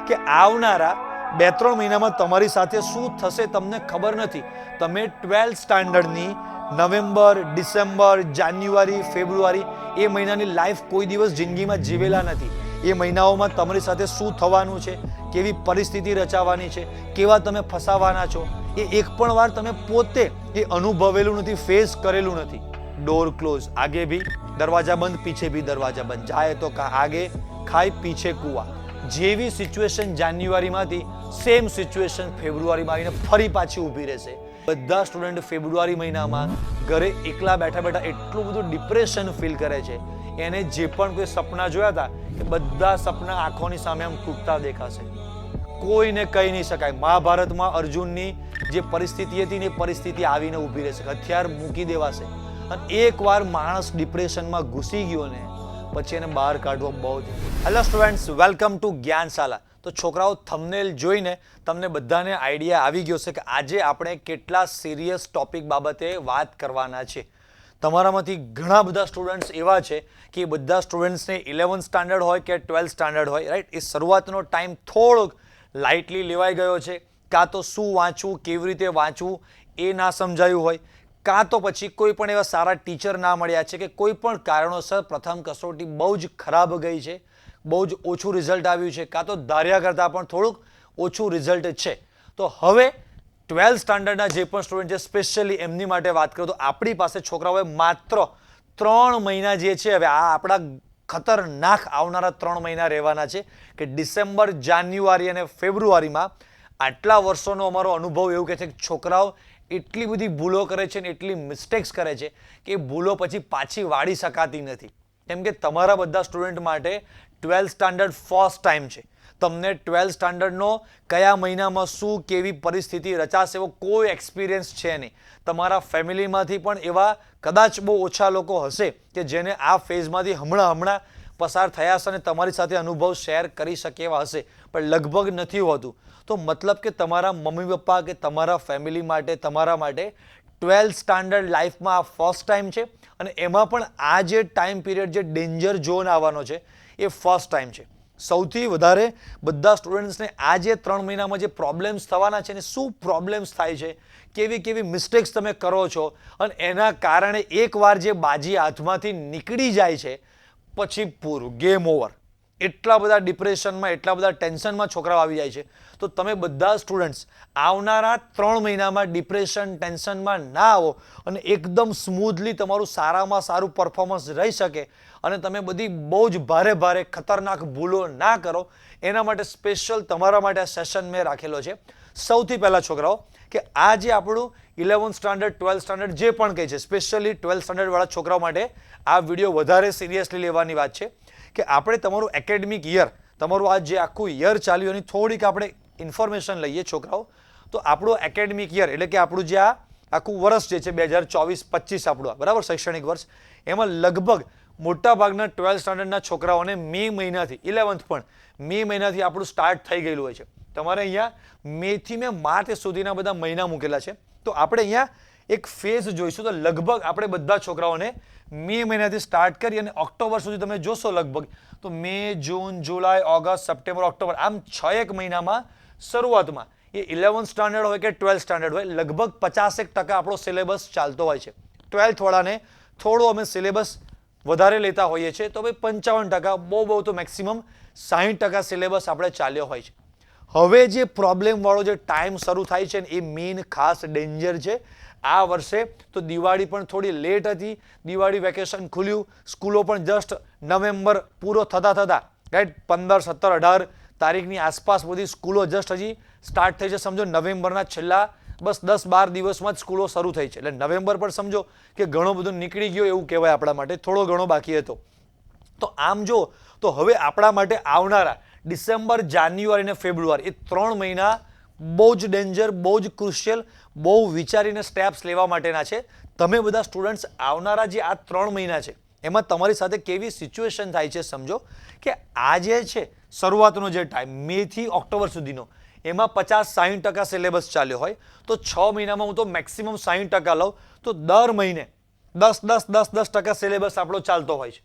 કે આવનારા 2-3 મહિનામાં તમારી સાથે શું થશે તમને ખબર નથી. તમે 12th સ્ટાન્ડર્ડની નવેમ્બર, ડિસેમ્બર, જાન્યુઆરી, ફેબ્રુઆરી એ મહિનાની લાઈફ કોઈ દિવસ જિંદગીમાં જીવેલા નથી. એ મહિનાઓમાં તમારી સાથે શું થવાનું છે, કેવી પરિસ્થિતિ રચાવાની છે, કેવા તમે ફસાવાના છો, એ એક પણ વાર તમે પોતે એ અનુભવેલું નથી, ફેસ કરેલું નથી. ડોર ક્લોઝ, આગે ભી દરવાજા બંધ, પીછે ભી દરવાજા બંધ, જાય તો આગે ખાય પીછે કુવા. જેવી સિચ્યુએશન જાન્યુઆરીમાંથી સેમ સિચ્યુએશન ફેબ્રુઆરીમાં આવીને ફરી પાછી ઊભી રહેશે. બધા સ્ટુડન્ટ ફેબ્રુઆરી મહિનામાં ઘરે એકલા બેઠા બેઠા એટલું બધું ડિપ્રેશન ફીલ કરે છે. એને જે પણ કોઈ સપના જોયા હતા એ બધા સપના આંખોની સામે આમ તૂટતા દેખાશે. કોઈને કહી નહીં શકાય. મહાભારતમાં અર્જુનની જે પરિસ્થિતિ હતી ને એ પરિસ્થિતિ આવીને ઊભી રહેશે. હથિયાર મૂકી દેવાશે. અને એકવાર માણસ ડિપ્રેશનમાં ઘૂસી ગયો ને પછી એને બહાર કાઢવો બહુ જ. Hello students, welcome to Gyanshala. તો છોકરાઓ, થંબનેલ જોઈને તમને બધાને આઈડિયા આવી ગયો છે કે આજે આપણે કેટલા સિરિયસ ટોપિક બાબતે વાત કરવાના છે. તમારામાંથી ઘણા બધા સ્ટુડન્ટ્સ એવા છે કે બધા સ્ટુડન્ટ્સને 11th સ્ટાન્ડર્ડ હોય કે 12th સ્ટાન્ડર્ડ હોય, રાઈટ, એ શરૂઆતનો ટાઈમ થોડોક લાઇટલી લેવાઈ ગયો છે. કાં તો શું વાંચવું, કેવી રીતે વાંચવું એ ના સમજાયું હોય, કાં તો પછી કોઈ પણ એવા સારા ટીચર ના મળ્યા છે કે કોઈ પણ કારણોસર પ્રથમ કસોટી બહુ જ ખરાબ ગઈ છે, બહુ જ ઓછું રિઝલ્ટ આવ્યું છે, કાં તો ધાર્યા કરતાં પણ થોડુંક ઓછું રિઝલ્ટ છે. તો હવે 12th સ્ટાન્ડર્ડના જે પણ સ્ટુડન્ટ છે, સ્પેશિયલી એમની માટે વાત કરું તો આપણી પાસે છોકરાઓએ માત્ર 3 મહિના જે છે, હવે આ આપણા ખતરનાક આવનારા 3 મહિના રહેવાના છે કે ડિસેમ્બર, જાન્યુઆરી અને ફેબ્રુઆરીમાં. આટલા વર્ષોનો અમારો અનુભવ એવું કહે છે કે છોકરાઓ એટલી બધી ભૂલો કરે છે ને એટલી મિસ્ટેક્સ કરે છે કે એ ભૂલો પછી પાછી વાળી શકાતી નથી. કેમ કે તમારા બધા સ્ટુડન્ટ માટે 12th સ્ટાન્ડર્ડ ફર્સ્ટ ટાઈમ છે. તમને 12th સ્ટાન્ડર્ડનો કયા મહિનામાં શું કેવી પરિસ્થિતિ રચાશે એવો કોઈ એક્સપિરિયન્સ છે નહીં. તમારા ફેમિલીમાંથી પણ એવા કદાચ બહુ ઓછા લોકો હશે કે જેને આ ફેઝમાંથી હમણાં પસાર થયા હશે અને તમારી સાથે અનુભવ શેર કરી શકે એવા હશે, પણ લગભગ નથી હોતું. તો મતલબ કે તમારા મમ્મી પપ્પા કે તમારા ફેમિલી માટે, તમારા માટે 12th સ્ટાન્ડર્ડ લાઈફમાં આ ફર્સ્ટ ટાઈમ છે. અને એમાં પણ આ જે ટાઈમ પીરિયડ, જે ડેન્જર ઝોન આવવાનો છે, એ ફર્સ્ટ ટાઈમ છે. સૌથી વધારે બધા સ્ટુડન્ટ્સને આ જે 3 મહિનામાં જે પ્રોબ્લેમ્સ થવાના છે ને, શું પ્રોબ્લેમ્સ થાય છે, કેવી કેવી મિસ્ટેક્સ તમે કરો છો, અને એના કારણે એકવાર જે બાજી હાથમાંથી નીકળી જાય છે પછી પૂરું, ગેમ ઓવર. એટલા બધા ડિપ્રેશનમાં, એટલા બધા ટેન્શનમાં છોકરાઓ આવી જાય છે. તો તમે બધા સ્ટુડન્ટ્સ આવનારા 3 મહિનામાં ડિપ્રેશન, ટેન્શનમાં ના આવો અને એકદમ સ્મૂધલી તમારું સારામાં સારું પરફોર્મન્સ રહી શકે અને તમે બધી બહુ જ ભારે ખતરનાક ભૂલો ના કરો, એના માટે સ્પેશિયલ તમારા માટે આ સેશન મેં રાખેલો છે. સૌથી પહેલાં છોકરાઓ, કે આ જે આપણું 11th સ્ટાન્ડર્ડ, 12th સ્ટાન્ડર્ડ જે પણ કહે છે, સ્પેશિયલી 12th સ્ટાન્ડર્ડવાળા છોકરાઓ માટે આ વિડીયો વધારે સિરિયસલી લેવાની વાત છે કે આપણે તમારું એકેડમિક યર, તમારું આ જે આખું યર ચાલ્યું એની થોડીક આપણે ઇન્ફોર્મેશન લઈએ છોકરાઓ. તો આપણું એકેડમિક યર એટલે કે આપણું જે આ આખું વર્ષ જે છે 2024-25 આપણું, બરાબર, શૈક્ષણિક વર્ષ, એમાં લગભગ મોટાભાગના 12th સ્ટાન્ડર્ડના છોકરાઓને મે મહિનાથી, 11th પણ મે મહિનાથી આપણું સ્ટાર્ટ થઈ ગયેલું હોય છે. તમારે અહીંયા મેથી મેં માર્ચ સુધીના બધા મહિના મૂકેલા છે. તો આપણે અહીંયા એક ફેઝ જોઈશું. તો લગભગ આપણે બધા છોકરાઓને મે મહિનાથી સ્ટાર્ટ કરી અને ઓક્ટોબર સુધી તમે જોશો લગભગ તો મે, જૂન, જુલાઈ, ઓગસ્ટ, સપ્ટેમ્બર, ઓક્ટોબર, આમ 6 મહિનામાં શરૂઆતમાં એ 11th સ્ટાન્ડર્ડ હોય કે 12th સ્ટાન્ડર્ડ હોય, લગભગ 50% આપણો સિલેબસ ચાલતો હોય છે. 12th વાળાને થોડો અમે સિલેબસ વધારે લેતા હોઈએ છીએ, તો ભાઈ 55%, બહુ તો મેક્સિમમ 60% સિલેબસ આપણે ચાલ્યો હોય છે. હવે જે પ્રોબ્લેમવાળો જે ટાઈમ શરૂ થાય છે ને એ મેઇન ખાસ ડેન્જર છે. આ વર્ષે તો દિવાળી પણ થોડી લેટ હતી, દિવાળી વેકેશન ખુલ્યું, સ્કૂલો પણ જસ્ટ નવેમ્બર પૂરો થતા રાઈટ 15, 17, 18 તારીખની આસપાસ બધી સ્કૂલો જસ્ટ હજી સ્ટાર્ટ થઈ છે. સમજો નવેમ્બરના છેલ્લા બસ 10-12 દિવસમાં જ સ્કૂલો શરૂ થઈ છે. એટલે નવેમ્બર પણ સમજો કે ઘણો બધું નીકળી ગયો એવું કહેવાય આપણા માટે, થોડો ઘણો બાકી હતો. તો આમ જો તો હવે આપણા માટે આવનારા ડિસેમ્બર, જાન્યુઆરી અને ફેબ્રુઆરી એ 3 મહિના બહુ જ ડેન્જર, બહુ જ ક્રુશિયલ, બહુ વિચારીને સ્ટેપ્સ લેવા માટેના છે. તમે બધા સ્ટુડન્ટ્સ આવનારા જે આ 3 મહિના છે એમાં તમારી સાથે કેવી સિચ્યુએશન થાય છે સમજો. કે આ જે છે શરૂઆતનો જે ટાઈમ મેથી ઓક્ટોબર સુધીનો, એમાં 50-60% સિલેબસ ચાલ્યો હોય તો 6 મહિનામાં હું તો મેક્સિમમ 60% લઉં તો દર મહિને 10% સિલેબસ આપણો ચાલતો હોય છે.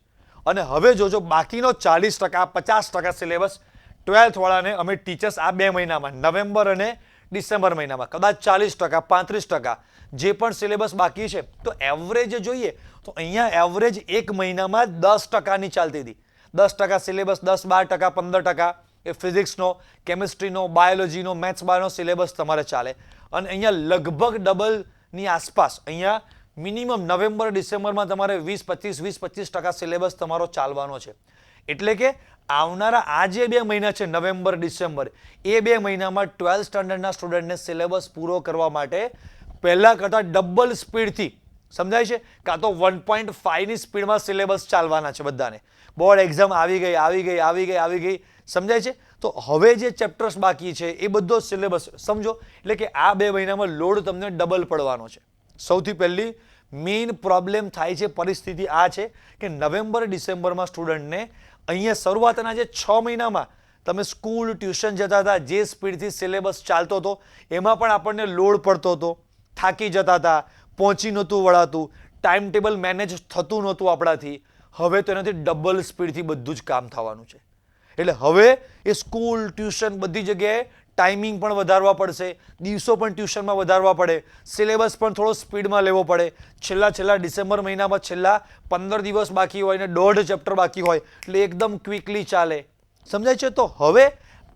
અને હવે જોજો બાકીનો 40%, 50% સિલેબસ 12th વાળાને અમે ટીચર્સ આ 2 મહિનામાં નવેમ્બર અને ડિસેમ્બર મહિનામાં કદાચ 40%, 35% જે પણ સિલેબસ બાકી છે, તો એવરેજ જોઈએ તો અહીંયા એવરેજ એક મહિનામાં 10%ની ચાલતી હતી. 10% સિલેબસ, 10-12%, 15% એ ફિઝિક્સનો, કેમિસ્ટ્રીનો, બાયોલોજીનો, મેથ્સ બાયોનો સિલેબસ તમારે ચાલે. અને અહીંયા લગભગ ડબલની આસપાસ અહીંયા મિનિમમ નવેમ્બર ડિસેમ્બરમાં તમારે 20-25% સિલેબસ તમારો ચાલવાનો છે. એટલે કે આવનારા આ જે 2 મહિના છે નવેમ્બર ડિસેમ્બર, એ 2 મહિનામાં 12th સ્ટાન્ડર્ડના સ્ટુડન્ટને સિલેબસ પૂરો કરવા માટે પહેલા કરતાં ડબલ સ્પીડથી, સમજાય છે, કાં તો 1.5ની સ્પીડમાં સિલેબસ ચાલવાના છે બધાને. બોર્ડ એક્ઝામ આવી ગઈ, સમજાય છે. તો હવે જે ચેપ્ટર્સ બાકી છે એ બધો સિલેબસ સમજો, એટલે કે આ 2 મહિનામાં લોડ તમને ડબલ પડવાનો છે. સૌથી પહેલી મેઇન પ્રોબ્લેમ થાય છે, પરિસ્થિતિ આ છે કે નવેમ્બર ડિસેમ્બરમાં સ્ટુડન્ટને અહીંયા શરૂઆતના જે 6 મહિનામાં તમે સ્કૂલ, ટ્યુશન જતા હતા, જે સ્પીડથી સિલેબસ ચાલતો હતો એમાં પણ આપણને લોડ પડતો હતો, થાકી જતા હતા, પહોંચી નહોતું વળાતું, ટાઈમ ટેબલ મેનેજ થતું નહોતું આપણાથી. હવે તો એનાથી ડબલ સ્પીડથી બધું જ કામ થવાનું છે. એટલે હવે એ સ્કૂલ, ટ્યુશન બધી જગ્યાએ ટાઈમિંગ પણ વધારવા પડશે, દિવસો પણ ટ્યુશનમાં વધારવા પડે, સિલેબસ પણ થોડો સ્પીડમાં લેવો પડે. છેલ્લા ડિસેમ્બર મહિનામાં છેલ્લા 15 દિવસ બાકી હોય ને 1.5 ચેપ્ટર બાકી હોય એટલે એકદમ ક્વિકલી ચાલે, સમજાય છે. તો હવે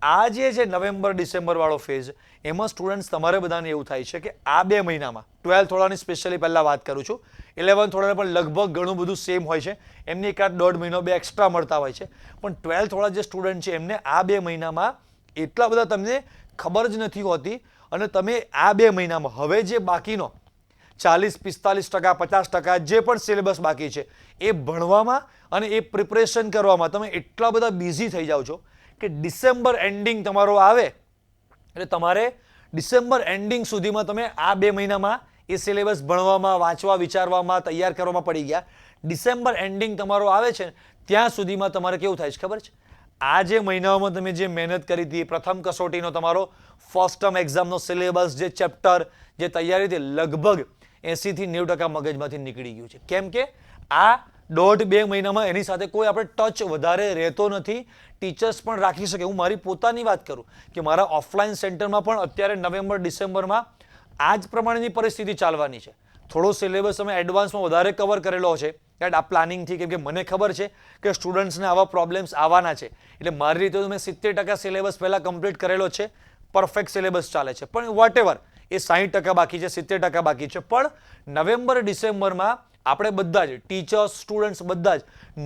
આ જે છે નવેમ્બર ડિસેમ્બર વાળો ફેઝ, એમાં સ્ટુડન્ટ્સ તમારે બધાને એવું થાય છે કે આ 2 મહિનામાં 12th વાળાની સ્પેશિયલી પહેલાં વાત કરું છું, 11th વાળાને પણ લગભગ ઘણું બધું સેમ હોય છે, એમને 1.5 મહિનો 2 એક્સ્ટ્રા મળતા હોય છે. પણ 12th વાળા જે સ્ટુડન્ટ છે એમને આ 2 મહિનામાં એટલા બધા તમને ખબર જ નથી હોતી. અને તમે આ 2 મહિનામાં હવે જે બાકીનો 40-45%, 50% જે પણ સિલેબસ બાકી છે એ ભણવામાં અને એ પ્રિપરેશન કરવામાં તમે એટલા બધા બિઝી થઈ જાઓ છો કે ડિસેમ્બર એન્ડિંગ તમારો આવે એટલે તમારે ડિસેમ્બર એન્ડિંગ સુધીમાં તમે આ 2 મહિનામાં એ સિલેબસ ભણવામાં, વાંચવા, વિચારવામાં, તૈયાર કરવામાં પડી ગયા. ડિસેમ્બર એન્ડિંગ તમારો આવે છે ત્યાં સુધીમાં તમારે કેવું થાય છે ખબર છે? આ જે મહિનાઓમાં તમે જે મહેનત કરી હતી, પ્રથમ કસોટીનો તમારો ફર્સ્ટ ટર્મ એક્ઝામનો સિલેબસ, જે ચેપ્ટર, જે તૈયારી હતી, લગભગ 80-90% મગજમાંથી નીકળી ગયું છે. કેમ કે આ 1.5-2 મહિનામાં એની સાથે કોઈ આપણે ટચ વધારે રહેતો નથી. ટીચર્સ પણ રાખી શકે. હું મારી પોતાની વાત કરું કે મારા ઓફલાઈન સેન્ટરમાં પણ અત્યારે નવેમ્બર ડિસેમ્બરમાં આ જ પ્રમાણેની પરિસ્થિતિ ચાલવાની છે. થોડો સિલેબસ અમે એડવાન્સમાં વધારે કવર કરેલો છે આ પ્લાનિંગથી, કેમ કે મને ખબર છે કે સ્ટુડન્ટ્સને આવા પ્રોબ્લેમ્સ આવવાના છે. એટલે મારી રીતે મેં 70% સિલેબસ પહેલાં કમ્પ્લીટ કરેલો છે, પરફેક્ટ સિલેબસ ચાલે છે. પણ વોટેવર એ 60% બાકી છે, 70% બાકી છે. પણ નવેમ્બર ડિસેમ્બરમાં આપણે બધા જ ટીચર્સ, સ્ટુડન્ટ્સ બધા જ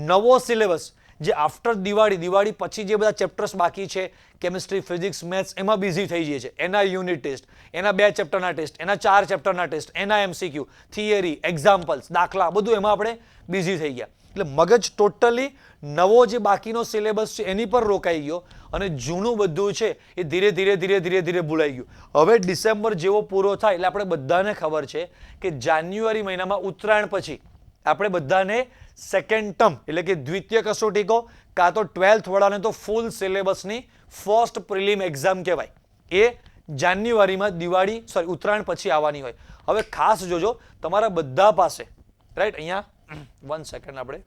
નવો સિલેબસ જે આફ્ટર દિવાળી પછી જે બધા ચેપ્ટર્સ બાકી છે, કેમિસ્ટ્રી, ફિઝિક્સ, મેથ્સ, એમાં બિઝી થઈ જઈએ છે. એના યુનિટ ટેસ્ટ, એના 2 ચેપ્ટરના ટેસ્ટ, એના 4 ચેપ્ટરના ટેસ્ટ, એના MCQ, થિયરી, એક્ઝામ્પલ્સ, દાખલા, બધું એમાં આપણે બિઝી થઈ ગયા. એટલે મગજ ટોટલી નવો જે બાકીનો સિલેબસ છે એની પર રોકાઈ ગયો અને જૂનું બધું છે એ ધીરે ભૂલાઈ ગયું. હવે ડિસેમ્બર જેવો પૂરો થાય એટલે આપણે બધાને ખબર છે કે જાન્યુઆરી મહિનામાં ઉત્તરાયણ પછી આપણે બધાને સેકન્ડ ટર્મ એટલે કે દ્વિતીય કસોટી કહો કાં તો 12th વાળાને તો ફૂલ સિલેબસની ફર્સ્ટ પ્રિલિમ એક્ઝામ કહેવાય, એ જાન્યુઆરીમાં ઉત્તરાયણ પછી આવવાની હોય. હવે ખાસ જોજો તમારા બધા પાસે, રાઈટ, અહીંયા 1 સેકન્ડ આપણે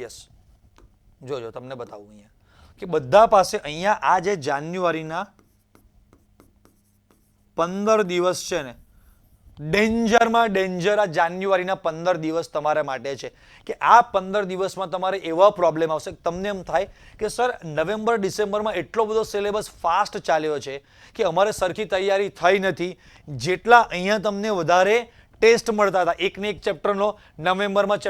યસ જોજો તમને બતાવું અહીંયા કે બધા પાસે અહીંયા આ જે જાન્યુઆરીના 15 દિવસ છે ને, ડેન્જરમાં ડેન્જર આ જાન્યુઆરીના 15 દિવસ તમારા માટે છે. કે આ 15 દિવસમાં તમારે એવા પ્રોબ્લેમ આવશે કે તમને એમ થાય કે સર નવેમ્બર ડિસેમ્બરમાં એટલો બધો સિલેબસ ફાસ્ટ ચાલ્યો છે કે અમારે સરખી તૈયારી થઈ નથી. જેટલા અહીંયા તમને વધારે ટેસ્ટ મળતા હતા, એકને એક ચેપ્ટરનો નવેમ્બરમાં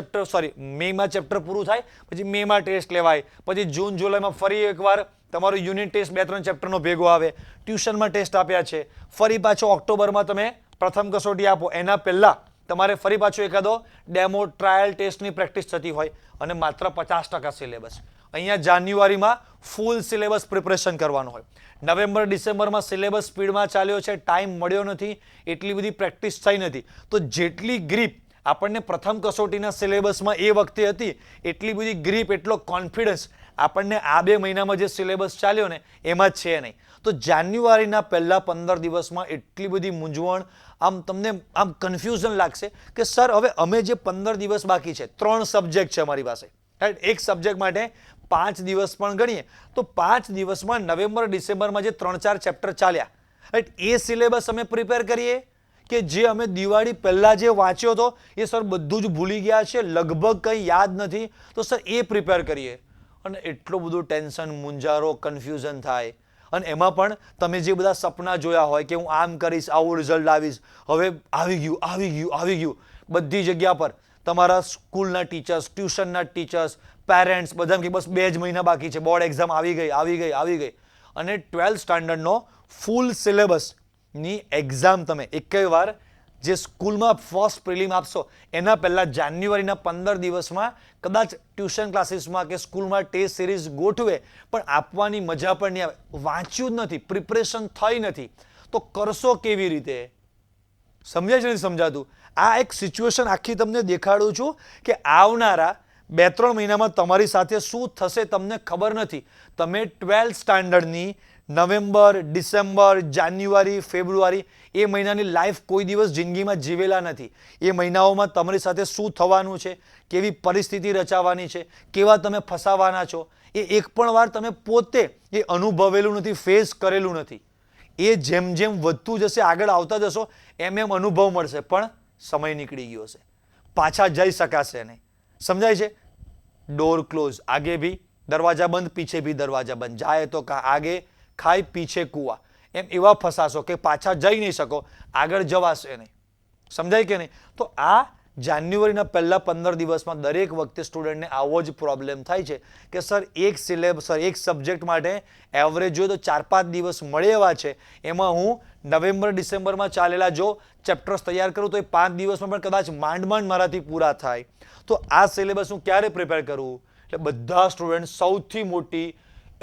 મેમાં ચેપ્ટર પૂરું થાય પછી મેમાં ટેસ્ટ લેવાય, પછી જૂન જુલાઈમાં ફરી એકવાર તમારો યુનિટ ટેસ્ટ 2-3 ચેપ્ટરનો ભેગો આવે, ટ્યુશનમાં ટેસ્ટ આપ્યા છે, ફરી પાછો ઓક્ટોબરમાં તમે પ્રથમ કસોટી આપો, એના પહેલા તમારે ફરી પાછો એકાદો ડેમો ટ્રાયલ ટેસ્ટની પ્રેક્ટિસ થતી હોય અને માત્ર 50% સિલેબસ. અહીંયા જાન્યુઆરીમાં ફૂલ સિલેબસ પ્રિપરેશન કરવાનું હોય. નવેમ્બર ડિસેમ્બરમાં સિલેબસ સ્પીડમાં ચાલ્યો છે, ટાઈમ મળ્યો નથી, એટલી બધી પ્રેક્ટિસ થઈ નથી. તો જેટલી ગ્રીપ આપણને પ્રથમ કસોટીના સિલેબસમાં એ વખતે હતી એટલી બધી ગ્રીપ, એટલો કોન્ફિડન્સ આપણને આ 2 મહિનામાં જે સિલેબસ ચાલ્યો ને એમાં છે નહીં. તો જાન્યુઆરીના પહેલા 15 દિવસમાં એટલી બધી મૂંઝવણ, તમને કન્ફ્યુઝન લાગશે કે સર હવે અમે જે 15 દિવસ બાકી છે, 3 સબ્જેક્ટ છે અમારી પાસે, રાઈટ, એક સબ્જેક્ટ માટે 5 દિવસ પણ ગણીએ તો 5 દિવસમાં નવેમ્બર ડિસેમ્બરમાં જે 3-4 ચેપ્ટર ચાલ્યા, રાઈટ, એ સિલેબસ અમે પ્રિપેર કરીએ કે જે અમે દિવાળી પહેલા જે વાંચ્યો હતો એ સર બધું જ ભૂલી ગયા છે, લગભગ કંઈ યાદ નથી, તો સર એ પ્રિપેર કરીએ. અને એટલું બધું ટેન્શન, મૂંઝારો, કન્ફ્યુઝન થાય. અને એમાં પણ તમે જે બધા સપના જોયા હોય કે હું આમ કરીશ, આવું રિઝલ્ટ લાવીશ, હવે આવી ગયું બધી જગ્યા પર તમારા સ્કૂલના ટીચર્સ, ટ્યુશનના ટીચર્સ, પેરેન્ટ્સ બધા કે બસ 2 જ મહિના બાકી છે, બોર્ડ એક્ઝામ આવી ગઈ. અને 12th સ્ટાન્ડર્ડનો ફૂલ સિલેબસની એક્ઝામ તમે એકેય વાર જે સ્કૂલમાં ફર્સ્ટ પ્રિલિમ આપશો એના પહેલા જાન્યુઆરીના 15 દિવસમાં કદાચ ટ્યુશન ક્લાસીસમાં કે સ્કૂલમાં ટેસ્ટ સિરીઝ ગોઠવે પણ આપવાની મજા પણ નહીં આવે. વાંચ્યું જ નથી, પ્રિપરેશન થઈ નથી, તો કરશો કેવી રીતે? સમજાય છે નથી સમજાતું? આ એક સિચ્યુએશન આખી તમને દેખાડું છું કે આવનારા 2-3 મહિનામાં તમારી સાથે શું થશે તમને ખબર નથી. તમે 12th સ્ટાન્ડર્ડની નવેમ્બર, ડિસેમ્બર, જાન્યુઆરી, ફેબ્રુઆરી એ મહિનાની લાઈફ કોઈ દિવસ જિંદગીમાં જીવેલા નથી. એ મહિનાઓમાં તમારી સાથે શું થવાનું છે, કેવી પરિસ્થિતિ રચાવાની છે, કેવા તમે ફસાવાના છો, એ એક પણ વાર તમે પોતે એ અનુભવેલું નથી, ફેસ કરેલું નથી. એ જેમ જેમ વધતું જશે, આગળ આવતા જશો એમ એમ અનુભવ મળશે, પણ સમય નીકળી ગયો છે, પાછા જઈ શકાશે નહીં. સમજાય છે? ડોર ક્લોઝ, આગે ભી દરવાજા બંધ, પીછે ભી દરવાજા બંધ, જાય તો આગે ખાય, પીછે કુવા, એમ એવા ફસાશો કે પાછા જઈ નહીં શકો, આગળ જવાશે નહીં. સમજાય કે નહીં? તો આ જાન્યુઆરીના પહેલા 15 દિવસમાં દરેક વખતે સ્ટુડન્ટને આવો જ પ્રોબ્લેમ થાય છે કે સર એક સિલેબસ, એક સબ્જેક્ટ માટે એવરેજ જોઈએ તો 4-5 દિવસ મળે એવા છે, એમાં હું નવેમ્બર ડિસેમ્બરમાં ચાલેલા જો ચેપ્ટર્સ તૈયાર કરું તો એ 5 દિવસમાં પણ કદાચ માંડ મારાથી પૂરા થાય. તો આ સિલેબસ હું ક્યારે પ્રિપેર કરું? એટલે બધા સ્ટુડન્ટ સૌથી મોટી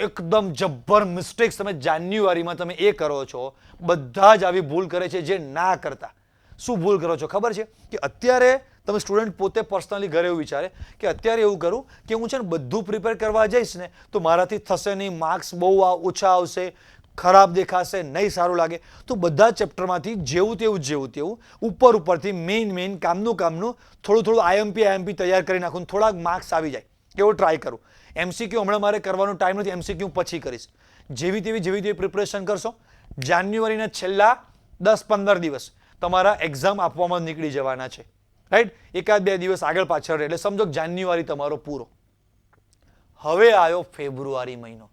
એકદમ જબ્બર મિસ્ટેક્સ તમે જાન્યુઆરીમાં તમે એ કરો છો. બધા જ આવી ભૂલ કરે છે જે ના કરતા. શું ભૂલ કરો છો ખબર છે? કે અત્યારે તમે સ્ટુડન્ટ પોતે પર્સનલી ઘરે એવું વિચારે કે અત્યારે એવું કરું કે હું છે ને બધું પ્રિપેર કરવા જઈશ ને તો મારાથી થશે નહીં, માર્ક્સ બહુ ઓછા આવશે, ખરાબ દેખાશે, નહીં સારું લાગે, તો બધા ચેપ્ટરમાંથી જેવું તેવું ઉપરથી મેઇન કામનું થોડું આઈએમપી તૈયાર કરી નાખું, થોડાક માર્ક્સ આવી જાય એવો ટ્રાય કરું. એમસીક્યુ હમણાં મારે કરવાનો ટાઈમ નથી, એમસીક્યુ પછી કરીશ. જેવી તેવી પ્રિપરેશન કરશો, જાન્યુઆરીના છેલ્લા 10-15 દિવસ તમારા એક્ઝામ આપવામાં નીકળી જવાના છે, રાઈટ? 1-2 દિવસ આગળ પાછળ રહે એટલે સમજો કે જાન્યુઆરી તમારો પૂરો. હવે આવ્યો ફેબ્રુઆરી મહિનો.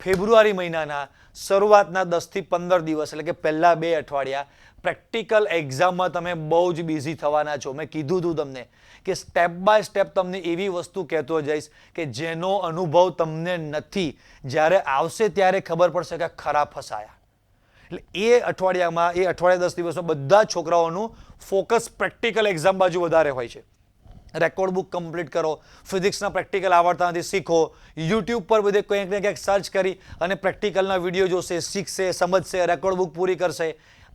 ફેબ્રુઆરી મહિનાના શરૂઆતના 10 થી 15 દિવસ એટલે કે પહેલા 2 અઠવાડિયા પ્રેક્ટિકલ એક્ઝામમાં તમે બહુ જ બિઝી થવાના છો. મેં કીધું હતું તમને કે સ્ટેપ બાય સ્ટેપ તમને એવી વસ્તુ કહેતો જઈશ કે જેનો અનુભવ તમને નથી, જ્યારે આવશે ત્યારે ખબર પડશે કે ખરા ફસાયા. એટલે એ અઠવાડિયામાં, એ અઠવાડિયા 10 દિવસમાં બધા છોકરાઓનું ફોકસ પ્રેક્ટિકલ એક્ઝામ બાજુ વધારે હોય છે. રેકોર્ડ બુક કમ્પ્લીટ કરો, ફિઝિક્સના પ્રેક્ટિકલ આવડતા નથી શીખો, યુટ્યુબ પર બધે કંઈક ને કંઈક સર્ચ કરી અને પ્રેક્ટિકલના વિડીયો જોશે, શીખશે, સમજશે, રેકોર્ડ બુક પૂરી કરશે.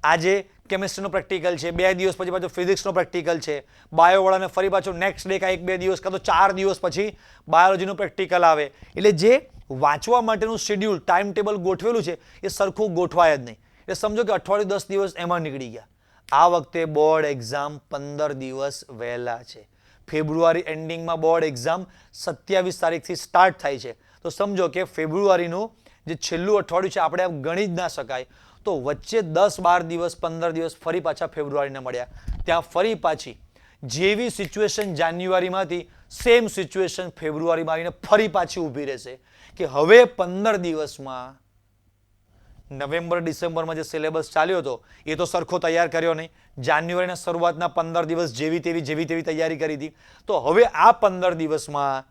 આજે કેમિસ્ટ્રીનો પ્રેક્ટિકલ છે, 2 દિવસ પછી પાછો ફિઝિક્સનો પ્રેક્ટિકલ છે, બાયોવાળાને ફરી પાછો નેક્સ્ટ ડે કાં 1-2 દિવસ કાં તો 4 દિવસ પછી બાયોલોજીનું પ્રેક્ટિકલ આવે. એટલે જે વાંચવા માટેનું શેડ્યુલ, ટાઈમ ટેબલ ગોઠવેલું છે એ સરખું ગોઠવાય જ નહીં. એટલે સમજો કે અઠવાડિયું 10 દિવસ એમાં નીકળી ગયા. આ વખતે બોર્ડ એક્ઝામ 15 દિવસ વહેલા છે. ફેબ્રુઆરી એન્ડિંગમાં બોર્ડ એક્ઝામ 27 તારીખથી સ્ટાર્ટ થાય છે. તો સમજો કે ફેબ્રુઆરીનું જે છેલ્લું અઠવાડિયું છે આપણે આમ ગણી જ ના શકાય. તો વચ્ચે 10-12 દિવસ, 15 દિવસ ફરી પાછા ફેબ્રુઆરીને મળ્યા. ત્યાં ફરી પાછી જેવી સિચ્યુએશન જાન્યુઆરીમાંથી સેમ સિચ્યુએશન ફેબ્રુઆરીમાં આવીને ફરી પાછી ઊભી રહેશે કે હવે 15 દિવસમાં નવેમ્બર ડિસેમ્બરમાં જે સિલેબસ ચાલ્યો હતો એ તો સરખો તૈયાર કર્યો નહીં. જાન્યુઆરીના શરૂઆતના 15 દિવસ જેવી તેવી તૈયારી કરી હતી. તો હવે આ 15 દિવસમાં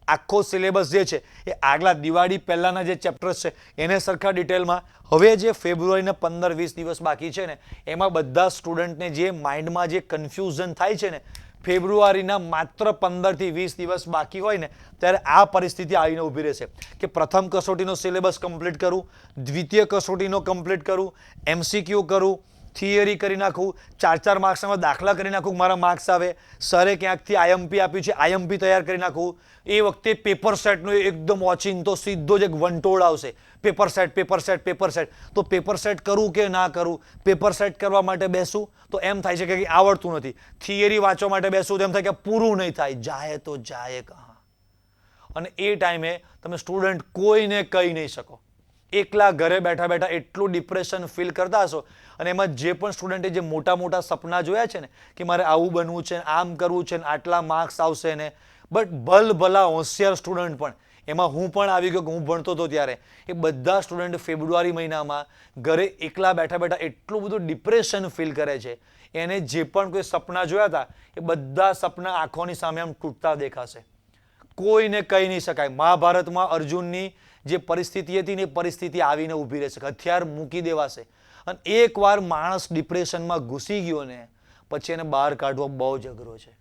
આખો સિલેબસ જે છે એ આગલા દિવાળી પહેલાના જે ચેપ્ટર્સ છે એને સરખા ડિટેલમાં, હવે જે ફેબ્રુઆરીના 15-20 દિવસ બાકી છે ને એમાં બધા સ્ટુડન્ટને જે માઇન્ડમાં જે કન્ફ્યુઝન થાય છે ને, ફેબ્રુઆરીના માત્ર 15 થી 20 દિવસ બાકી હોય ને ત્યારે આ પરિસ્થિતિ આવીને ઊભી રહેશે કે પ્રથમ કસોટીનો સિલેબસ કમ્પ્લીટ કરું, દ્વિતીય કસોટીનો કમ્પ્લીટ કરું, એમસીક્યુ કરું, થિયરી કરી નાખું, 4-4 માર્ક્સમાં દાખલા કરી નાખું, મારા માર્ક્સ આવે, સરે ક્યાંકથી આઈએમપી આપ્યું છે, આઈએમપી તૈયાર કરી નાખું. એ વખતે પેપર સેટનો એકદમ ઓચિંતો સીધો જ એક વંટોળ આવશે, પેપર સેટ. તો પેપર સેટ કરું કે ના કરું? પેપર સેટ કરવા માટે બેસું તો એમ થાય છે કે આવડતું નથી, થિયરી વાંચવા માટે બેસું તો એમ થાય કે પૂરું નહીં થાય, જાય તો જાય કહા. અને એ ટાઈમે તમે સ્ટુડન્ટ કોઈને કહી નહીં શકો. એકલા ઘરે બેઠા બેઠા એટલું ડિપ્રેશન ફીલ કરતા હશો. અને એમાં જે પણ સ્ટુડન્ટે જે મોટા મોટા સપના જોયા છે ને કે મારે આવું બનવું છે, આમ કરવું છે, આટલા માર્ક્સ આવશે ને, બટ ભલા હોશિયાર સ્ટુડન્ટ પણ, એમાં હું પણ આવી ગયો કે હું ભણતો હતો ત્યારે, એ બધા સ્ટુડન્ટ ફેબ્રુઆરી મહિનામાં ઘરે એકલા બેઠા બેઠા એટલું બધું ડિપ્રેશન ફીલ કરે છે. એને જે પણ કોઈ સપના જોયા હતા એ બધા સપના આંખોની સામે આમ તૂટતા દેખાશે. કોઈને કહી નહીં શકાય. મહાભારતમાં અર્જુનની જે પરિસ્થિતિ હતી ને એ પરિસ્થિતિ આવીને ઊભી રહેશે, હથિયાર મૂકી દેવાશે. અને એકવાર માણસ ડિપ્રેશનમાં ઘૂસી ગયો ને પછી એને બહાર કાઢવો બહુ જ અઘરો છે.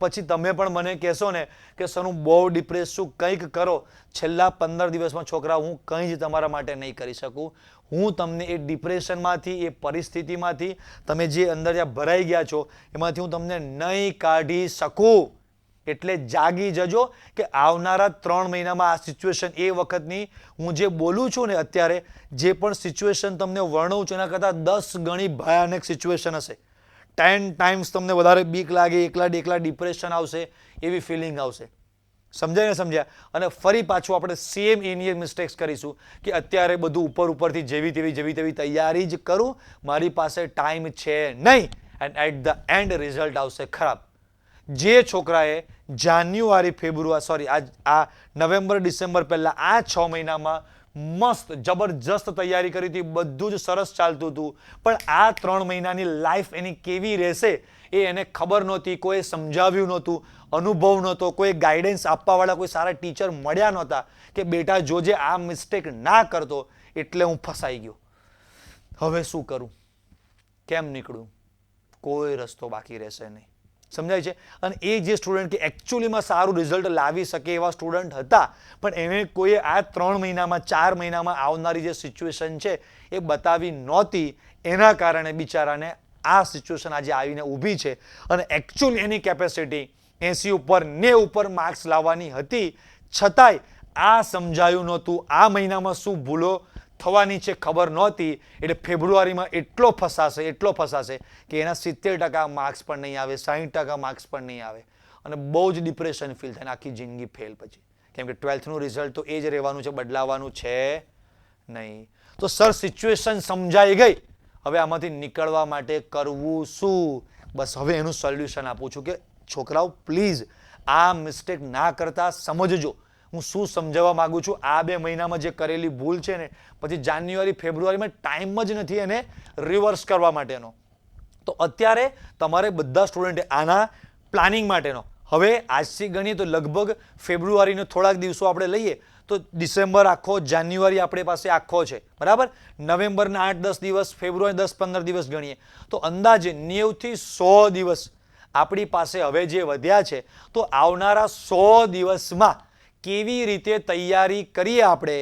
પછી તમે પણ મને કહેશો ને કે સર હું બહુ ડિપ્રેસ છું, કંઈક કરો. છેલ્લા 15 દિવસમાં છોકરા હું કંઈ જ તમારા માટે નહીં કરી શકું. હું તમને એ ડિપ્રેશનમાંથી, એ પરિસ્થિતિમાંથી, તમે જે અંદર જ્યાં ભરાઈ ગયા છો એમાંથી હું તમને નહીં કાઢી શકું. એટલે જાગી જજો કે આવનારા 3 મહિનામાં આ સિચ્યુએશન, એ વખતની હું જે બોલું છું ને અત્યારે, જે પણ સિચ્યુએશન તમને વર્ણવું છું એના કરતાં 10 ગણી ભયાનક સિચ્યુએશન હશે. 10 ટાઈમ્સ તમને વધારે બીક લાગે, એકલા ડિપ્રેશન આવશે, એવી ફિલિંગ આવશે. સમજાય ને? સમજ્યા? અને ફરી પાછું આપણે સેમ એની મિસ્ટેક્સ કરીશું કે અત્યારે બધું ઉપરથી જેવી તેવી તૈયારી જ કરું, મારી પાસે ટાઈમ છે નહીં, and at the end result આવશે ખરાબ. જે છોકરાએ આ નવેમ્બર ડિસેમ્બર પહેલા આ 6 મહિનામાં મસ્ત જબરજસ્ત તૈયારી કરી હતી, બધું જ સરસ ચાલતું હતું, પણ આ 3 મહિનાની લાઈફ એની કેવી રહેશે એ એને ખબર નહોતી, કોઈ સમજાવ્યું નહોતું, અનુભવ નહોતો, કોઈ ગાઈડન્સ આપવાવાળા કોઈ સારા ટીચર મળ્યા નહોતા કે બેટા જોજે આ મિસ્ટેક ના કરતો, એટલે હું ફસાઈ ગયો. હવે શું કરું? કેમ નીકળું? કોઈ રસ્તો બાકી રહેશે નહીં. સમજાય છે? અને એ જે સ્ટુડન્ટ કે એકચ્યુઅલીમાં સારું રિઝલ્ટ લાવી શકે એવા સ્ટુડન્ટ હતા, પણ એને કોઈએ આ 3 મહિનામાં 4 મહિનામાં આવનારી જે સિચ્યુએશન છે એ બતાવી નહોતી. એના કારણે બિચારાને આ સિચ્યુએશન આજે આવીને ઊભી છે. અને એકચ્યુઅલી એની કેપેસિટી 80 ઉપર 90 ઉપર માર્ક્સ લાવવાની હતી, છતાંય આ સમજાયું નહોતું. આ મહિનામાં શું ભૂલો થવાની છે ખબર નહોતી, એટલે ફેબ્રુઆરીમાં એટલો ફસાશે કે એના 70% માર્ક્સ પણ નહીં આવે, 60% માર્ક્સ પણ નહીં આવે, અને બહુ જ ડિપ્રેશન ફીલ થાય આખી જિંદગી ફેલ પછી. કેમ કે 12થનું રિઝલ્ટ તો એ જ રહેવાનું છે, બદલાવાનું છે નહીં. તો સર સિચ્યુએશન સમજાઈ ગઈ, હવે આમાંથી નીકળવા માટે કરવું શું? બસ હવે એનું સોલ્યુશન આપું છું કે છોકરાઓ પ્લીઝ આ મિસ્ટેક ના કરતા સમજજો. હું શું સમજાવવા માંગુ છું, આ 2 મહિનામાં જે કરેલી ભૂલ છે ને, પછી જાન્યુઆરી ફેબ્રુઆરીમાં ટાઈમ જ નથી એને રિવર્સ કરવા માટેનો. તો અત્યારે તમારે બધા સ્ટુડન્ટે આના પ્લાનિંગ માટેનો, હવે આજથી ગણીએ તો લગભગ ફેબ્રુઆરીનો થોડાક દિવસો આપણે લઈએ તો ડિસેમ્બર આખો, જાન્યુઆરી આપણી પાસે આખો છે, બરાબર? નવેમ્બરના 8-10 દિવસ, ફેબ્રુઆરી 10-15 દિવસ ગણીએ તો અંદાજે 90 થી 100 દિવસ આપણી પાસે હવે જે વધ્યા છે. તો આવનારા 100 દિવસમાં કેવી રીતે તૈયારી કરીએ આપણે,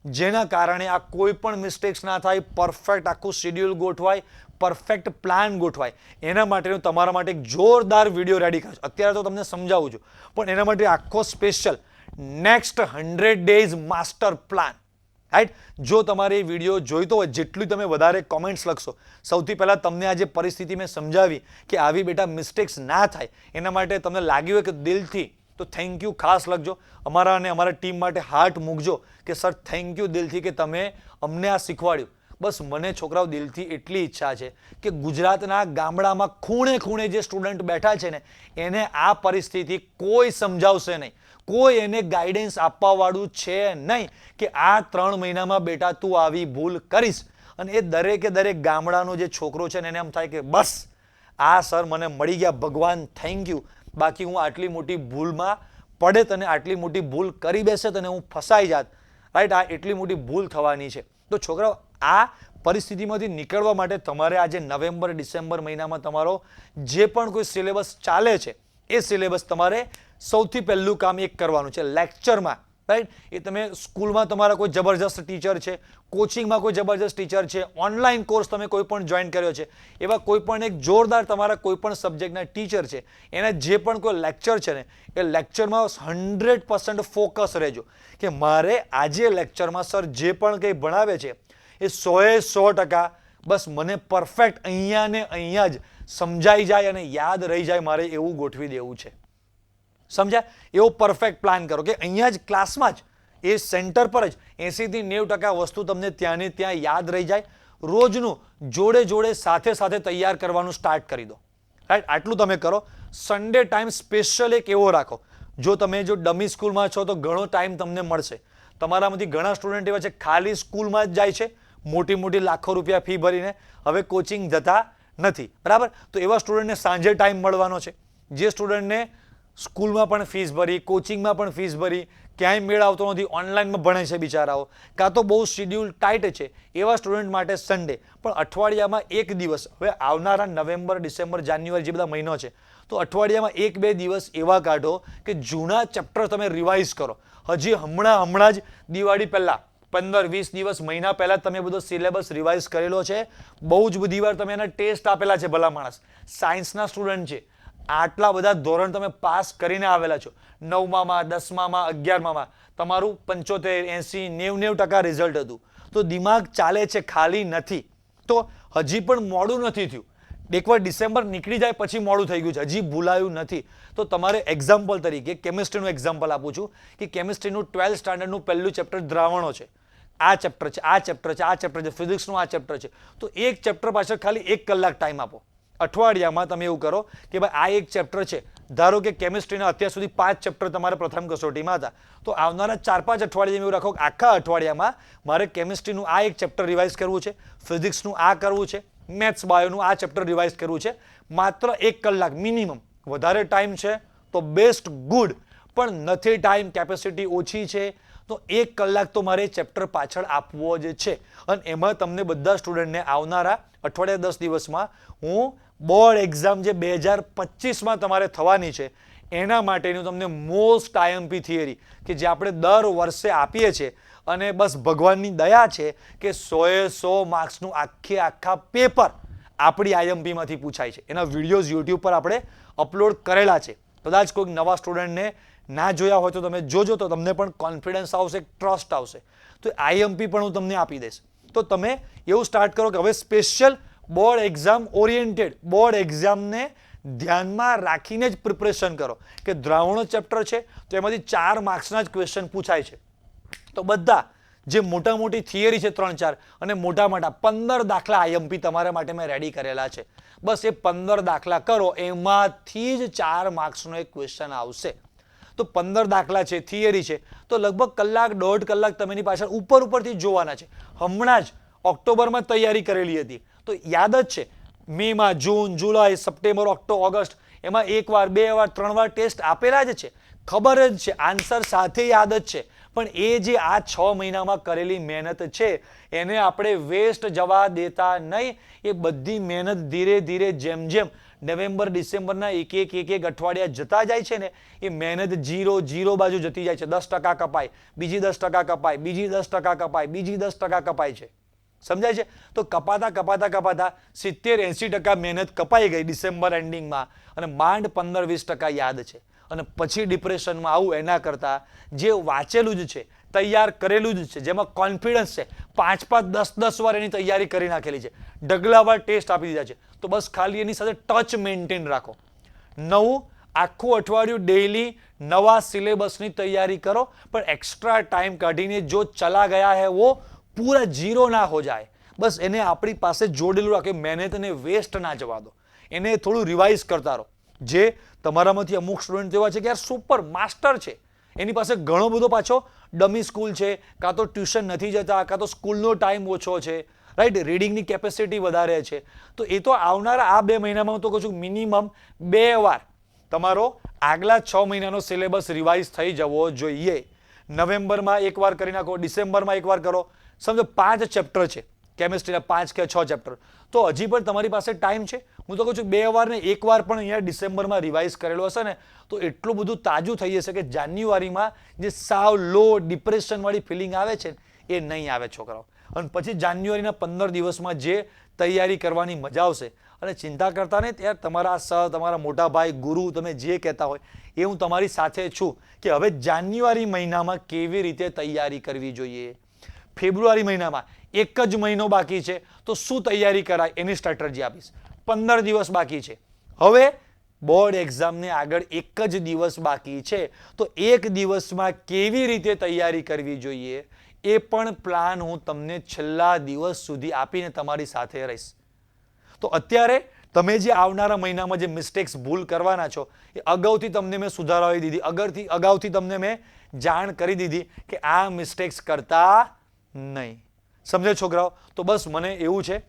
જેના કારણે આ કોઈ પણ મિસ્ટેક્સ ના થાય, પરફેક્ટ આખું શેડ્યુલ ગોઠવાય, પરફેક્ટ પ્લાન ગોઠવાય. એના માટેનું તમારા માટે એક જોરદાર વિડીયો રેડી કરીશ. અત્યારે તો તમને સમજાવું છું, પણ એના માટે આખો special next 100 days master plan, right? જો તમારે એ વિડીયો જોઈતો હોય, જેટલું તમે વધારે કોમેન્ટ્સ લખશો, સૌથી પહેલાં તમને આ જે પરિસ્થિતિ મેં સમજાવી કે આવી બેટા મિસ્ટેક્સ ના થાય, એના માટે તમને લાગ્યું હોય કે દિલથી, તો થેન્ક યુ ખાસ લખજો. અમારા અને અમારા ટીમ માટે હાર્ટ મૂકજો કે સર થેન્ક યુ દિલથી કે તમે અમને આ શીખવાડ્યું. બસ મને છોકરાઓ દિલથી એટલી ઈચ્છા છે કે ગુજરાતના ગામડામાં ખૂણે જે સ્ટુડન્ટ બેઠા છે ને, એને આ પરિસ્થિતિ કોઈ સમજાવશે નહીં, કોઈ એને ગાઈડન્સ આપવાવાળું છે નહીં કે આ 3 મહિનામાં બેટા તું આવી ભૂલ કરીશ. અને એ દરેકે દરેક ગામડાનો જે છોકરો છે ને એને એમ થાય કે બસ આ સર મને મળી ગયા, ભગવાન થેન્ક યુ. બાકી હું આટલી મોટી ભૂલમાં પડે અને આટલી મોટી ભૂલ કરી બેસે અને હું ફસાઈ જાત, રાઈટ? આ એટલી મોટી ભૂલ થવાની છે. તો છોકરાઓ આ પરિસ્થિતિમાંથી નીકળવા માટે તમારે આજે નવેમ્બર ડિસેમ્બર મહિનામાં તમારો જે પણ કોઈ સિલેબસ ચાલે છે એ સિલેબસ તમારે સૌથી પહેલું કામ એક કરવાનું છે, લેક્ચરમાં, રાઈટ? એ તમે સ્કૂલમાં તમારા કોઈ જબરજસ્ત ટીચર છે, કોચિંગમાં કોઈ જબરજસ્ત ટીચર છે, ઓનલાઈન કોર્સ તમે કોઈ પણ જોઈન કર્યો છે, એવા કોઈ પણ એક જોરદાર તમારા કોઈ પણ સબ્જેક્ટના ટીચર છે, એના જે પણ કોઈ લેક્ચર છે ને, એ લેક્ચરમાં 100% ફોકસ રહેજો કે મારે આજે લેક્ચરમાં સર જે પણ કંઈ ભણાવે છે એ 100% બસ મને પરફેક્ટ અહીંયા ને અહીંયા જ સમજાઈ જાય અને યાદ રહી જાય, મારે એવું ગોઠવી દેવું છે. સમજ્યા? એવો પરફેક્ટ પ્લાન કરો કે અહીંયા જ ક્લાસમાં જ એ સેન્ટર પર જ 80 થી 90% વસ્તુ તમને ત્યાં ને ત્યાં યાદ રહી જાય. રોજનું જોડે જોડે સાથે સાથે તૈયાર કરવાનું સ્ટાર્ટ કરી દો. રાઈટ? આટલું તમે કરો. સન્ડે ટાઈમ સ્પેશિયલ એક એવો રાખો. જો તમે જો ડમી સ્કૂલમાં છો તો ઘણો ટાઈમ તમને મળશે. તમારામાંથી ઘણા સ્ટુડન્ટ એવા છે ખાલી સ્કૂલમાં જ જાય છે, મોટી મોટી લાખો રૂપિયા ફી ભરીને, હવે કોચિંગ જતા નથી. બરાબર? તો એવા સ્ટુડન્ટને સાંજે ટાઈમ મળવાનો છે. જે સ્ટુડન્ટને સ્કૂલમાં પણ ફીસ ભરી, કોચિંગમાં પણ ફીસ ભરી, ક્યાંય મેળ આવતો નથી, ઓનલાઈનમાં ભણે છે બિચારાઓ, કાં તો બહુ શિડ્યુલ ટાઈટ છે, એવા સ્ટુડન્ટ માટે સન્ડે. પણ અઠવાડિયામાં એક દિવસ, હવે આવનારા નવેમ્બર, ડિસેમ્બર, જાન્યુઆરી જે બધા મહિનો છે, તો અઠવાડિયામાં 1-2 દિવસ એવા કાઢો કે જૂના ચેપ્ટર તમે રિવાઇઝ કરો. હજી હમણાં જ દિવાળી પહેલા 15-20 દિવસ, મહિના પહેલા તમે બધો સિલેબસ રિવાઇઝ કરેલો છે. બહુ જ બધી વાર તમે એના ટેસ્ટ આપેલા છે. ભલા માણસ સાયન્સના સ્ટુડન્ટ છે, આટલા બધા ધોરણ તમે પાસ કરીને આવેલા છો. 9માં, 10માં, 11માં તમારું 75, 80, 90% રિઝલ્ટ હતું. તો દિમાગ ચાલે છે, ખાલી નથી. તો હજી પણ મોડું નથી થયું. એકવાર ડિસેમ્બર નીકળી જાય પછી મોડું થઈ ગયું છે, હજી ભૂલાયું નથી. તો તમારે એક્ઝામ્પલ તરીકે કેમિસ્ટ્રીનું એક્ઝામ્પલ આપું છું કે કેમિસ્ટ્રીનું 12th સ્ટાન્ડર્ડનું પહેલું ચેપ્ટર દ્રાવણો છે. આ ચેપ્ટર છે, આ ચેપ્ટર છે, આ ચેપ્ટર છે, ફિઝિક્સનું આ ચેપ્ટર છે. તો એક ચેપ્ટર પાછળ ખાલી 1 કલાક ટાઈમ આપો. અઠવાડિયામાં તમે એવું કરો કે ભાઈ આ એક ચેપ્ટર છે. ધારો કે કેમિસ્ટ્રીના અત્યાર સુધી 5 ચેપ્ટર તમારે પ્રથમ કસોટીમાં હતા, તો આવનારા 4-5 અઠવાડિયા એવું રાખો કે આખા અઠવાડિયામાં મારે કેમિસ્ટ્રીનું આ એક ચેપ્ટર રિવાઇઝ કરવું છે, ફિઝિક્સનું આ કરવું છે, મેથ્સ બાયોનું આ ચેપ્ટર રિવાઇઝ કરવું છે. માત્ર 1 કલાક મિનિમમ. વધારે ટાઈમ છે તો બેસ્ટ, ગુડ. પણ નથી ટાઈમ, કેપેસિટી ઓછી છે, તો 1 કલાક તો મારે ચેપ્ટર પાછળ આપવો જ છે. અને એમાં તમને બધા સ્ટુડન્ટને આવનારા અઠવાડિયા 10 દિવસમાં હું બોર્ડ એક્ઝામ જે 2025માં તમારે થવાની છે એના માટેનું તમને મોસ્ટ આઈએમપી થિયરી કે જે આપણે દર વર્ષે આપીએ છીએ, અને બસ ભગવાનની દયા છે કે 100 માર્ક્સનું આખા પેપર આપણી આઈએમપીમાંથી પૂછાય છે. એના વિડીયોઝ યુટ્યુબ પર આપણે અપલોડ કરેલા છે. કદાચ કોઈક નવા સ્ટુડન્ટને ના જોયા હોય તો તમે જોજો, તો તમને પણ કોન્ફિડન્સ આવશે, ટ્રસ્ટ આવશે. તો આઈએમપી પણ હું તમને આપી દઈશ. તો તમે એવું સ્ટાર્ટ કરો કે હવે special board exam oriented, board એક્ઝામને ધ્યાનમાં રાખીને જ પ્રિપરેશન કરો. કે દ્રાવણો ચેપ્ટર છે તો એમાંથી 4 માર્ક્સના જ ક્વેશ્ચન પૂછાય છે. તો બધા જે મોટા મોટી થિયરી છે 3-4 અને મોટા 15 દાખલા આઈએમપી તમારા માટે મેં રેડી કરેલા છે. બસ એ 15 દાખલા કરો, એમાંથી જ 4 માર્ક્સનો એક ક્વેશ્ચન આવશે. તો 15 દાખલા છે, થિયરી છે, તો લગભગ 1-1.5 કલાક તમે એની પાછળ ઉપરથી જોવાના છે. હમણાં જ ઓક્ટોબરમાં તૈયારી કરેલી હતી તો યાદ જ છે. મેમાં, જૂન, જુલાઈ, સપ્ટેમ્બર, ઓગસ્ટ, એમાં 1 વાર, 2 વાર, 3 વાર ટેસ્ટ આપેલા જ છે. ખબર જ છે, આન્સર સાથે યાદ જ છે. પણ એ જે આ 6 મહિનામાં કરેલી મહેનત છે એને આપણે વેસ્ટ જવા દેતા નહીં. એ બધી મહેનત ધીરે ધીરે જેમ જેમ નવેમ્બર, ડિસેમ્બરના એક અઠવાડિયા જતા જાય છે ને, એ મહેનત 0 બાજુ જતી જાય છે. 10% કપાય, બીજી 10% કપાય, બીજી 10% કપાય, બીજી 10% કપાય છે. સમજાય છે? તો કપાતા 70-80% મહેનત કપાઈ ગઈ ડિસેમ્બર એન્ડિંગમાં, અને માંડ 15-20% યાદ છે. અને પછી ડિપ્રેશનમાં આવું એના કરતાં જે વાંચેલું જ છે, તૈયાર કરેલું જ છે, જેમાં કોન્ફિડન્સ છે, 5-5, 10-10 વાર એની તૈયારી કરી નાખેલી છે, ઢગલાવાર ટેસ્ટ આપી દીધા છે, તો બસ ખાલી એની સાથે ટચ મેન્ટેન રાખો. નવું આખું અઠવાડિયું ડેઈલી નવા સિલેબસની તૈયારી કરો, પણ એક્સ્ટ્રા ટાઈમ કાઢીને જો ચલા ગયા હે વો પૂરા 0 ના હો જાય. બસ એને આપણી પાસે જોડેલું રાખે, મહેનતને વેસ્ટ ના જવા દો. એને થોડું રિવાઇઝ કરતા રહો. જે તમારામાંથી અમુક સ્ટુડન્ટ એવા છે કે યાર સુપર માસ્ટર છે, એની પાસે ઘણો બધો પાછો ડમી સ્કૂલ છે, કાં તો ટ્યુશન નથી જતા, કાં તો સ્કૂલનો ટાઈમ ઓછો છે, રાઈટ, રીડિંગની કેપેસિટી વધારે છે. તો એ તો આવનારા આ 2 મહિનામાં હું તો કહું છું મિનિમમ 2 વાર તમારો આગલા 6 મહિનાનો સિલેબસ રિવાઇઝ થઈ જવો જોઈએ. નવેમ્બરમાં 1 વાર કરી નાખો, ડિસેમ્બરમાં 1 વાર કરો. સમજો 5 ચેપ્ટર છે કેમિસ્ટ્રીના, 5 કે 6 ચેપ્ટર, તો હજી પણ તમારી પાસે ટાઈમ છે. હું તો કહું છું 2 વાર ને 1 વાર પણ અહીંયા ડિસેમ્બરમાં રિવાઇઝ કરેલો હશે ને, તો એટલું બધું તાજું થઈ જશે કે જાન્યુઆરીમાં જે સાવ લો ડિપ્રેશનવાળી ફિલિંગ આવે છે એ નહીં આવે છોકરાઓ. અને પછી જાન્યુઆરીના 15 દિવસમાં જે તૈયારી કરવાની મજા આવશે. અને ચિંતા કરતા નહીં, ત્યારે તમારા સર, તમારા મોટા ભાઈ, ગુરુ, તમે જે કહેતા હોય એ હું તમારી સાથે છું કે હવે જાન્યુઆરી મહિનામાં કેવી રીતે તૈયારી કરવી જોઈએ. ફેબ્રુઆરી મહિનામાં 1 જ મહિનો બાકી છે તો શું તૈયારી કરાય એની સ્ટ્રેટેજી આપીશ. 15 દિવસ બાકી છે. હવે બોર્ડ એક્ઝામને આગળ એક જ દિવસ બાકી છે, તો એક દિવસમાં કેવી રીતે તૈયારી કરવી જોઈએ એ પણ પ્લાન હું તમને છેલ્લા દિવસ સુધી આપીને તમારી સાથે રહીશ. તો અત્યારે તમે જે આવનારા મહિનામાં જે મિસ્ટેક્સ ભૂલ કરવાના છો એ અગાઉથી તમને મેં સુધારાવી દીધી, અગાઉથી તમને મેં જાણ કરી દીધી કે આ મિસ્ટેક્સ કરતા નહીં. સમજે છોકરાઓ? તો બસ મને એવું છે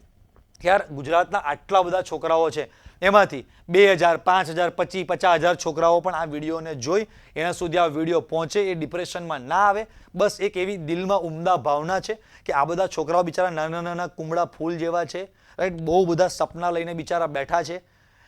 કે યાર ગુજરાતના આટલા બધા છોકરાઓ છે, એમાંથી 2000, 5000, 25,000, 50,000 છોકરાઓ પણ આ વિડીયોને જોઈ એના સુધી આ વિડીયો પહોંચે, એ ડિપ્રેશનમાં ના આવે. બસ એક એવી દિલમાં ઉમદા ભાવના છે કે આ બધા છોકરાઓ બિચારા નાના નાના કુમળા ફૂલ જેવા છે, રાઈટ? બહુ બધા સપના લઈને બિચારા બેઠા છે.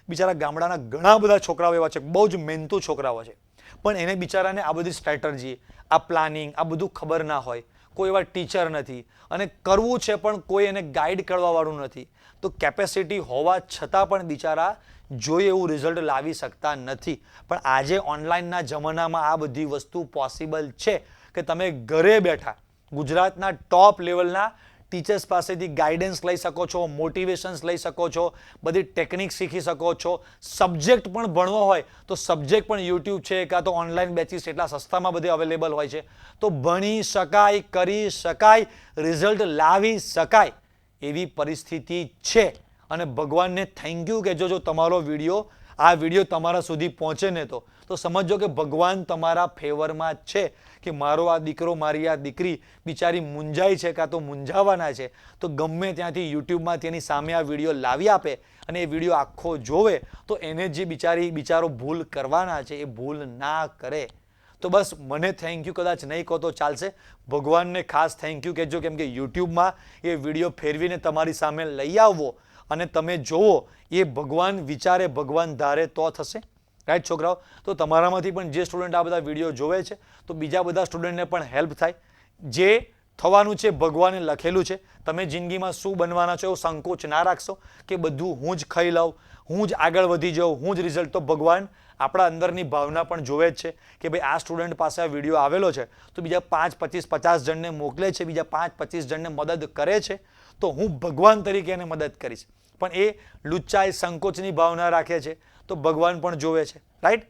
બિચારા ગામડાના ઘણા બધા છોકરાઓ એવા છે, બહુ જ મહેનતુ છોકરાઓ છે, પણ એને બિચારાને આ બધી સ્ટ્રેટર્જી, આ પ્લાનિંગ, આ બધું ખબર ના હોય. કોઈ એવા ટીચર નથી અને કરવું છે પણ કોઈ એને ગાઈડ કરવા વાળું નથી. તો કેપેસિટી હોવા છતાં પણ બિચારા જોઈએ એવું રિઝલ્ટ લાવી શકતા નથી. પણ આજે ઓનલાઈનના જમાનામાં આ બધી વસ્તુ પોસિબલ છે કે તમે ઘરે બેઠા ગુજરાતના ટોપ લેવલના ટીચર્સ પાસેથી ગાઈડન્સ લઈ શકો છો, મોટિવેશન્સ લઈ શકો છો, બધી ટેકનિક શીખી શકો છો. સબ્જેક્ટ પણ ભણવો હોય તો સબ્જેક્ટ પણ યુટ્યુબ છે, કાં તો ઓનલાઈન બેચીસ એટલા સસ્તામાં બધે અવેલેબલ હોય છે. તો ભણી શકાય, કરી શકાય, રિઝલ્ટ લાવી શકાય એવી પરિસ્થિતિ છે. અને ભગવાનને થેન્ક યુ કહેજો જો તમારો આ વિડીયો તમારા સુધી પહોંચે ને તો સમજો કે ભગવાન તમારા ફેવરમાં છે કે મારો આ દીકરો, મારી આ દીકરી બિચારી મૂંઝાઈ છે કાં તો મૂંઝાવાના છે, તો ગમે ત્યાંથી યુટ્યુબમાં તેની સામે આ વિડીયો લાવી આપે અને એ વિડીયો આખો જોવે તો એને જે બિચારો ભૂલ કરવાના છે એ ભૂલ ના કરે. તો બસ મને થેન્ક યુ કદાચ નહીં કહો તો ચાલશે, ભગવાનને ખાસ થેન્ક યુ કહેજો, કેમ કે યુટ્યુબમાં એ વિડીયો ફેરવીને તમારી સામે લઈ આવવો અને તમે જોવો એ ભગવાન વિચારે, ભગવાન ધારે તો થશે. રાઈટ છોકરાઓ? તો તમારામાંથી પણ જે સ્ટુડન્ટ આ બધા વિડીયો જોવે છે તો બીજા બધા સ્ટુડન્ટને પણ હેલ્પ થાય. જે થવાનું છે ભગવાને લખેલું છે. તમે જિંદગીમાં શું બનવાના છો એવો સંકોચ ના રાખશો કે બધું હું જ ખાઈ લઉં, હું જ આગળ વધી જાઉં, હું જ રિઝલ્ટ. તો ભગવાન આપણા અંદરની ભાવના પણ જોવે જ છે કે ભાઈ આ સ્ટુડન્ટ પાસે આ વિડીયો આવેલો છે તો બીજા 5, 25, 50 જણને મોકલે છે, બીજા 5, 25 જણને મદદ કરે છે, તો હું ભગવાન તરીકે એને મદદ કરીશ. પણ એ લુચ્ચાઈ, સંકોચની ભાવના રાખે છે તો ભગવાન પણ જોવે છે. રાઈટ?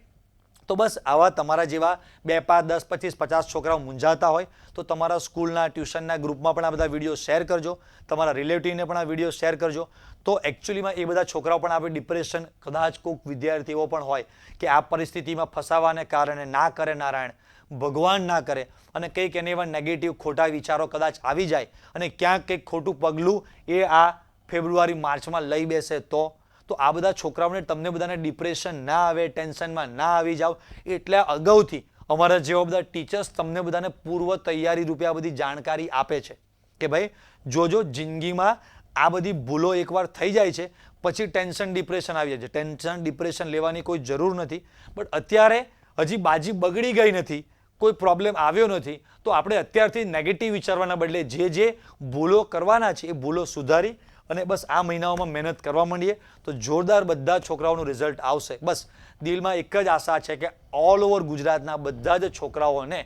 તો બસ આવા તમારા જેવા 2, 5, 10, 25, 50 છોકરાઓ મૂંઝાતા હોય તો તમારા સ્કૂલના, ટ્યુશનના ગ્રુપમાં પણ આ બધા વિડીયો શેર કરજો, તમારા રિલેટિવને પણ આ વિડીયો શેર કરજો. તો એકચ્યુઅલીમાં એ બધા છોકરાઓ પણ આપણે ડિપ્રેશન, કદાચ કોઈક વિદ્યાર્થીઓ પણ હોય કે આ પરિસ્થિતિમાં ફસાવાને કારણે ના કરે નારાયણ, ભગવાન ના કરે અને કંઈક એને એવા નેગેટિવ ખોટા વિચારો કદાચ આવી જાય અને ક્યાંક કંઈક ખોટું પગલું એ આ ફેબ્રુઆરી, માર્ચમાં લઈ બેસે તો આ બધા છોકરાઓને, તમને બધાને ડિપ્રેશન ના આવે, ટેન્શનમાં ના આવી જાવ એટલે અગાઉથી અમારા જેવા બધા ટીચર્સ તમને બધાને પૂર્વ તૈયારી રૂપે આ બધી જાણકારી આપે છે કે ભાઈ જોજો જિંદગીમાં આ બધી ભૂલો એકવાર થઈ જાય છે પછી ટેન્શન, ડિપ્રેશન આવી જાય છે. ટેન્શન, ડિપ્રેશન લેવાની કોઈ જરૂર નથી. બટ અત્યારે હજી બાજી બગડી ગઈ નથી, કોઈ પ્રોબ્લેમ આવ્યો નથી, તો આપણે અત્યારથી નેગેટિવ વિચારવાના બદલે જે ભૂલો કરવાના છે એ ભૂલો સુધારી અને બસ આ મહિનાઓમાં મહેનત કરવા માંડીએ તો જોરદાર બધા છોકરાઓનું રિઝલ્ટ આવશે. બસ દિલમાં એક જ આશા છે કે ઓલ ઓવર ગુજરાતના બધા જ છોકરાઓને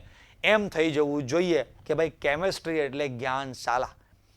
એમ થઈ જવું જોઈએ કે ભાઈ કેમિસ્ટ્રી એટલે જ્ઞાનશાલા.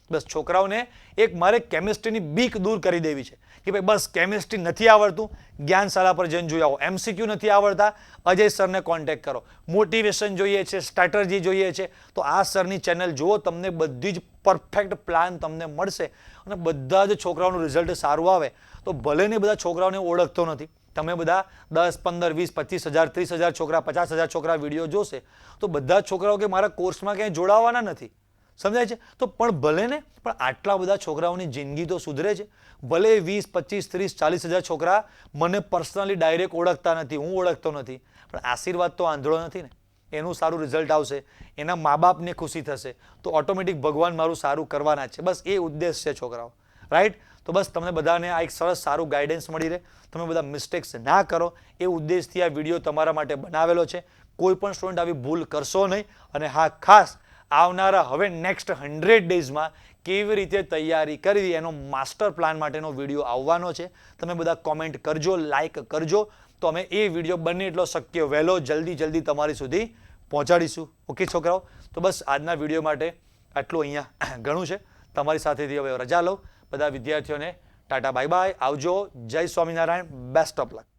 બસ છોકરાઓને એક મારે કેમિસ્ટ્રીની બીક દૂર કરી દેવી છે કે ભાઈ બસ કેમિસ્ટ્રી નથી આવડતું, જ્ઞાનશાલા પર જઈને જોઈ આવો. MCQ નથી આવડતા, અજય સરને કોન્ટેક્ટ કરો. મોટિવેશન જોઈએ છે, સ્ટ્રેટર્જી જોઈએ છે તો આ સરની ચેનલ જુઓ, તમને બધી જ પરફેક્ટ પ્લાન તમને મળશે અને બધા જ છોકરાઓનું રિઝલ્ટ સારું આવે. તો ભલે ને બધા છોકરાઓને ઓળખતો નથી, તમે બધા 10, 15, 20, 25,000, 30,000 છોકરા, 50,000 છોકરા વિડીયો જોશે તો બધા છોકરાઓ કે મારા કોર્સમાં ક્યાંય જોડાવાના નથી. સમજાય છે? તો પણ ભલે ને, પણ આટલા બધા છોકરાઓની જિંદગી તો સુધરે છે. ભલે 20, 25, 30, 40,000 છોકરા મને પર્સનલી ડાયરેક્ટ ઓળખતા નથી, હું ઓળખતો નથી, પણ આશીર્વાદ તો આંધળો નથી ને. એનું સારું રિઝલ્ટ આવશે, એના મા બાપને ખુશી થશે તો ઓટોમેટિક ભગવાન મારું સારું કરવાના છે. બસ એ ઉદ્દેશ છે છોકરાઓ. રાઈટ? તો બસ તમને બધાને આ એક સરસ સારું ગાઈડન્સ મળી રહે, તમે બધા મિસ્ટેક્સ ના કરો એ ઉદ્દેશથી આ વિડીયો તમારા માટે બનાવેલો છે. કોઈ પણ સ્ટુડન્ટ આવી ભૂલ કરશો નહીં. અને હા, ખાસ આવનારા હવે નેક્સ્ટ 100 ડેઝમાં કેવી રીતે તૈયારી કરવી એનો માસ્ટર પ્લાન માટેનો વિડીયો આવવાનો છે. તમે બધા કોમેન્ટ કરજો, લાઈક કરજો તો અમે એ વિડીયો બને એટલો શક્ય વહેલો જલ્દી તમારી સુધી પહોંચાડીશું. ઓકે છોકરાઓ? તો બસ આજના વિડીયો માટે આટલું અહીંયા ઘણું છે. તમારી સાથેથી હવે રજા લઉં. બધા વિદ્યાર્થીઓને ટાટા, બાય બાય, આવજો, જય સ્વામિનારાયણ, બેસ્ટ ઓફ લક.